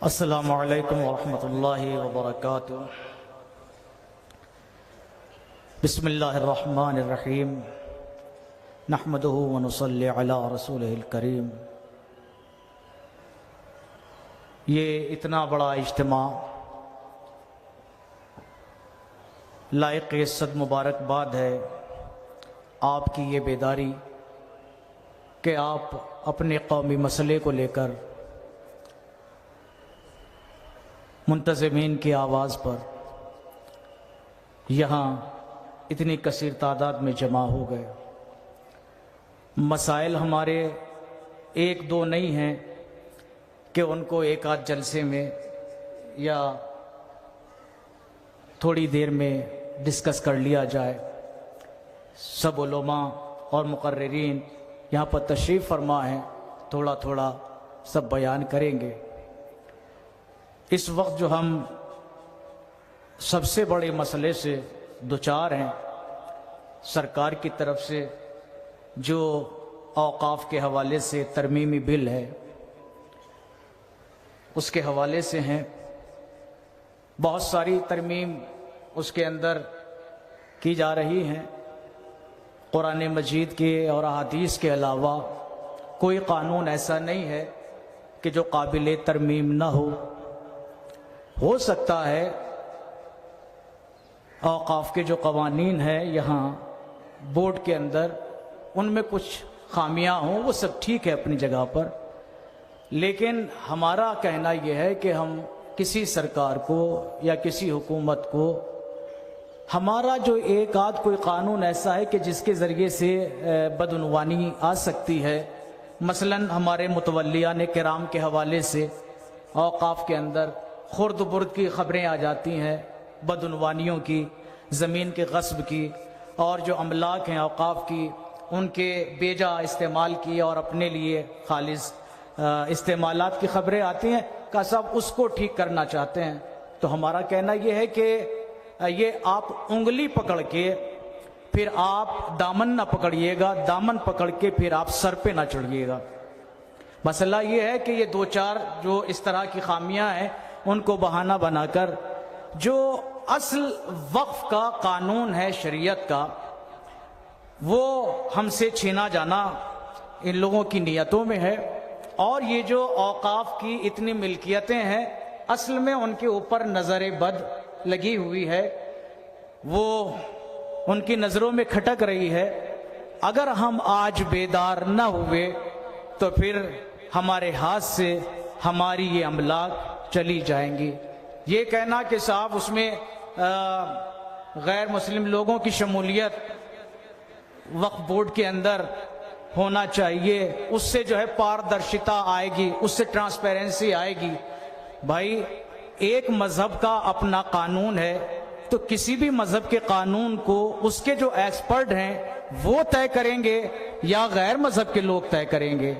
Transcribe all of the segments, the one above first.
السلام علیکم ورحمۃ اللہ وبرکاتہ۔ بسم اللہ الرحمن الرحیم، نحمدہ ونصلی علی رسولہ الکریم۔ یہ اتنا بڑا اجتماع لائق صد مبارکباد ہے آپ کی یہ بیداری کہ آپ اپنے قومی مسئلے کو لے کر منتظمین کی آواز پر یہاں اتنی کثیر تعداد میں جمع ہو گئے۔ مسائل ہمارے ایک دو نہیں ہیں کہ ان کو ایک آدھ جلسے میں یا تھوڑی دیر میں ڈسکس کر لیا جائے۔ سب علماء اور مقررین یہاں پر تشریف فرما ہیں، تھوڑا تھوڑا سب بیان کریں گے۔ اس وقت جو ہم سب سے بڑے مسئلے سے دوچار ہیں، سرکار کی طرف سے جو اوقاف کے حوالے سے ترمیمی بل ہے اس کے حوالے سے ہیں۔ بہت ساری ترمیم اس کے اندر کی جا رہی ہیں۔ قرآن مجید کے اور احادیث کے علاوہ کوئی قانون ایسا نہیں ہے کہ جو قابل ترمیم نہ ہو سکتا ہے اوقاف کے جو قوانین ہیں یہاں بورڈ کے اندر ان میں کچھ خامیاں ہوں، وہ سب ٹھیک ہے اپنی جگہ پر، لیکن ہمارا کہنا یہ ہے کہ ہم کسی سرکار کو یا کسی حکومت کو ہمارا جو ایک آدھ کوئی قانون ایسا ہے کہ جس کے ذریعے سے بدعنوانی آ سکتی ہے، مثلا ہمارے متولیان کرام کے حوالے سے اوقاف کے اندر خرد برد کی خبریں آ جاتی ہیں، بدعنوانیوں کی، زمین کے غصب کی، اور جو املاک ہیں اوقاف کی ان کے بیجا استعمال کی اور اپنے لیے خالص استعمالات کی خبریں آتی ہیں کہ سب اس کو ٹھیک کرنا چاہتے ہیں۔ تو ہمارا کہنا یہ ہے کہ یہ آپ انگلی پکڑ کے پھر آپ دامن نہ پکڑیے گا، دامن پکڑ کے پھر آپ سر پہ نہ چڑھیے گا۔ مسئلہ یہ ہے کہ یہ دو چار جو اس طرح کی خامیاں ہیں ان کو بہانہ بنا کر جو اصل وقف کا قانون ہے شریعت کا وہ ہم سے چھینا جانا ان لوگوں کی نیتوں میں ہے، اور یہ جو اوقاف کی اتنی ملکیتیں ہیں اصل میں ان کے اوپر نظر بد لگی ہوئی ہے، وہ ان کی نظروں میں کھٹک رہی ہے۔ اگر ہم آج بیدار نہ ہوئے تو پھر ہمارے ہاتھ سے ہماری یہ املاک چلی جائیں گی۔ یہ کہنا کہ صاحب اس میں غیر مسلم لوگوں کی شمولیت وقف بورڈ کے اندر ہونا چاہیے، اس سے جو ہے پاردرشتا آئے گی، اس سے ٹرانسپیرنسی آئے گی۔ بھائی ایک مذہب کا اپنا قانون ہے تو کسی بھی مذہب کے قانون کو اس کے جو ایکسپرٹ ہیں وہ طے کریں گے یا غیر مذہب کے لوگ طے کریں گے؟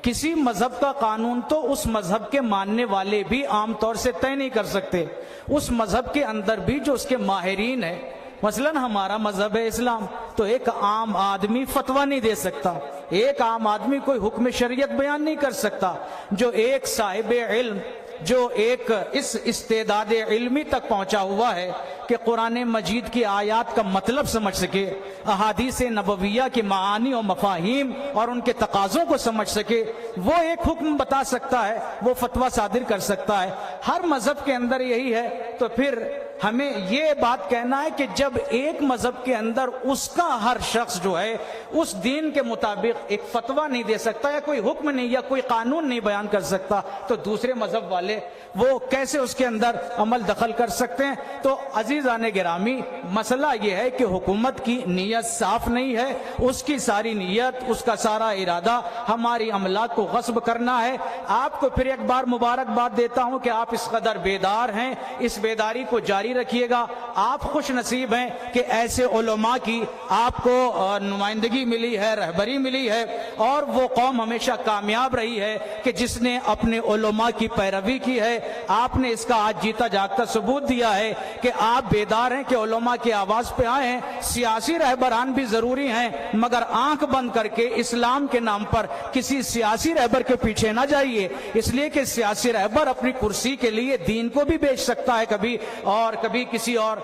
کسی مذہب کا قانون تو اس مذہب کے ماننے والے بھی عام طور سے طے نہیں کر سکتے، اس مذہب کے اندر بھی جو اس کے ماہرین ہیں، مثلا ہمارا مذہب ہے اسلام، تو ایک عام آدمی فتویٰ نہیں دے سکتا، ایک عام آدمی کوئی حکم شریعت بیان نہیں کر سکتا۔ جو ایک صاحب علم جو ایک اس استعداد علمی تک پہنچا ہوا ہے کہ قرآن مجید کی آیات کا مطلب سمجھ سکے، احادیث نبویہ کے معانی و مفاہیم اور ان کے تقاضوں کو سمجھ سکے، وہ ایک حکم بتا سکتا ہے، وہ فتویٰ صادر کر سکتا ہے۔ ہر مذہب کے اندر یہی ہے، تو پھر ہمیں یہ بات کہنا ہے کہ جب ایک مذہب کے اندر اس کا ہر شخص جو ہے اس دین کے مطابق ایک فتویٰ نہیں دے سکتا یا کوئی حکم نہیں یا کوئی قانون نہیں بیان کر سکتا، تو دوسرے مذہب والے وہ کیسے اس کے اندر عمل دخل کر سکتے ہیں؟ تو عزیزان گرامی، مسئلہ یہ ہے کہ حکومت کی نیت صاف نہیں ہے، اس کی ساری نیت، اس کا سارا ارادہ ہماری املاک کو غصب کرنا ہے۔ آپ کو پھر ایک بار مبارکباد دیتا ہوں کہ آپ اس قدر بیدار ہیں، اس بیداری کو جاری جاری رکھیے گا. آپ خوش نصیب ہیں کہ ایسے علماء کی آپ کو نمائندگی ملی ہے, رہبری ملی ہے, اور وہ قوم ہمیشہ کامیاب رہی ہے کہ جس نے اپنے علماء کی پیروی کی ہے. آپ نے اس کا آج جیتا جاگتا ثبوت دیا ہے کہ آپ بیدار ہیں کہ علماء کی آواز پہ آئے ہیں. سیاسی رہبران بھی ضروری ہیں, مگر آنکھ بند کر کے اسلام کے نام پر کسی سیاسی رہبر کے پیچھے نہ جائیے, اس لیے کہ سیاسی رہبر اپنی کرسی کے لیے دین کو بھی بیچ سکتا ہے کبھی, اور کبھی کسی اور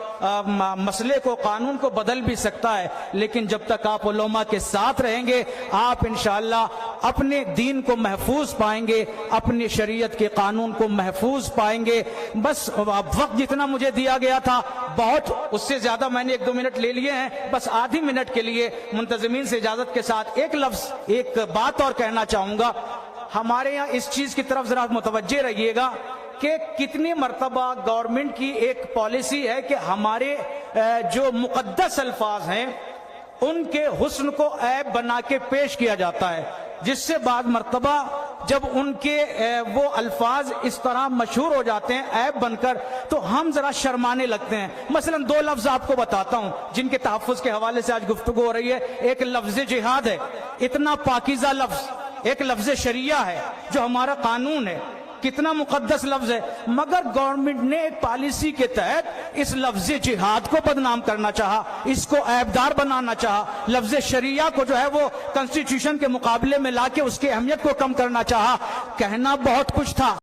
مسئلے کو, قانون کو بدل بھی سکتا ہے. لیکن جب تک آپ علماء کے ساتھ رہیں گے, آپ انشاءاللہ اپنے دین کو محفوظ پائیں گے, اپنی شریعت کے قانون کو محفوظ پائیں گے. بس وقت جتنا مجھے دیا گیا تھا بہت, اس سے زیادہ میں نے 1-2 منٹ لے لیے ہیں. بس آدھی منٹ کے لیے منتظمین سے اجازت کے ساتھ ایک لفظ, ایک بات اور کہنا چاہوں گا. ہمارے یہاں اس چیز کی طرف ذرا متوجہ رہیے گا کہ کتنی مرتبہ گورنمنٹ کی ایک پالیسی ہے کہ ہمارے جو مقدس الفاظ ہیں ان کے حسن کو عیب بنا کے پیش کیا جاتا ہے, جس سے بعض مرتبہ جب ان کے وہ الفاظ اس طرح مشہور ہو جاتے ہیں عیب بن کر, تو ہم ذرا شرمانے لگتے ہیں. مثلا 2 لفظ آپ کو بتاتا ہوں جن کے تحفظ کے حوالے سے آج گفتگو ہو رہی ہے. ایک لفظ جہاد ہے, اتنا پاکیزہ لفظ. ایک لفظ شریعہ ہے جو ہمارا قانون ہے, کتنا مقدس لفظ ہے, مگر گورنمنٹ نے ایک پالیسی کے تحت اس لفظ جہاد کو بدنام کرنا چاہا, اس کو عیبدار بنانا چاہا. لفظ شریعہ کو جو ہے وہ کنسٹیٹیوشن کے مقابلے میں لا کے اس کی اہمیت کو کم کرنا چاہا. کہنا بہت کچھ تھا.